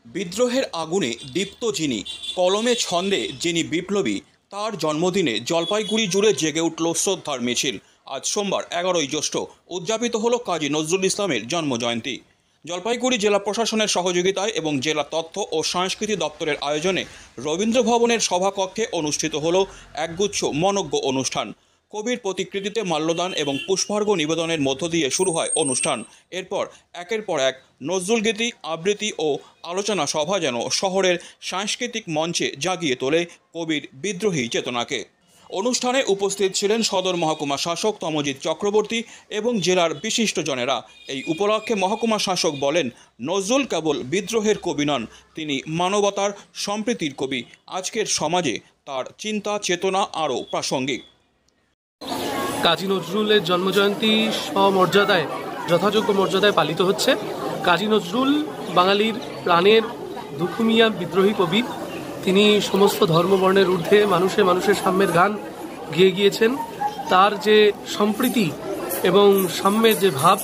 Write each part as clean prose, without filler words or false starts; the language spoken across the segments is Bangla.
বিদ্রোহের আগুনে দীপ্ত যিনি, কলমে ছন্দে যিনি বিপ্লবী, তার জন্মদিনে জলপাইগুড়ি জুড়ে জেগে উঠল শ্রদ্ধার মিছিল। আজ সোমবার 11ই জ্যৈষ্ঠ উদযাপিত হল কাজী নজরুল ইসলামের জন্মজয়ন্তী। জলপাইগুড়ি জেলা প্রশাসনের সহযোগিতায় এবং জেলা তথ্য ও সংস্কৃতি দপ্তরের আয়োজনে রবীন্দ্র ভবনের সভাকক্ষে অনুষ্ঠিত হল একগুচ্ছ মনোজ্ঞ অনুষ্ঠান। কবির প্রতিকৃতিতে মাল্যদান এবং পুষ্পার্ঘ্য নিবেদনের মধ্য দিয়ে শুরু হয় অনুষ্ঠান। এরপর একের পর এক নজরুলগীতি, আবৃত্তি ও আলোচনা সভা যেন শহরের সাংস্কৃতিক মঞ্চে জাগিয়ে তোলে কবির বিদ্রোহী চেতনাকে। অনুষ্ঠানে উপস্থিত ছিলেন সদর মহকুমা শাসক তমজিৎ চক্রবর্তী এবং জেলার বিশিষ্টজনেরা। এই উপলক্ষে মহকুমা শাসক বলেন, নজরুল কেবল বিদ্রোহের কবি নন, তিনি মানবতার সম্প্রীতির কবি। আজকের সমাজে তার চিন্তা চেতনা আরও প্রাসঙ্গিক। কাজী নজরুলের জন্মজয়ন্তী সমর্যাদায়, যথাযোগ্য মর্যাদায় পালিত হচ্ছে। কাজী নজরুল বাঙালির প্রাণের দুখুমিয়া বিদ্রোহী কবি। তিনি সমস্ত ধর্মবর্ণের ঊর্ধ্বে মানুষের সাম্যের গান গেয়ে গিয়েছেন। তার যে সম্প্রীতি এবং সাম্যের যে ভাব,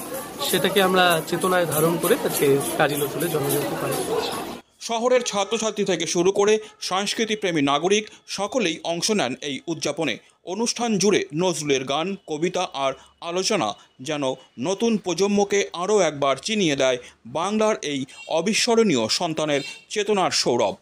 সেটাকে আমরা চেতনায় ধারণ করে আজকে কাজী নজরুলের জন্মজয়ন্তী পালন করছি। শহরের ছাত্রছাত্রী থেকে শুরু করে সংস্কৃতিপ্রেমী নাগরিক সকলেই অংশ নেন এই উদযাপনে। অনুষ্ঠান জুড়ে নজরুলের গান, কবিতা আর আলোচনা যেন নতুন প্রজন্মকে আরও একবার চিনিয়ে দেয় বাংলার এই অবিস্মরণীয় সন্তানের চেতনার সৌরভ।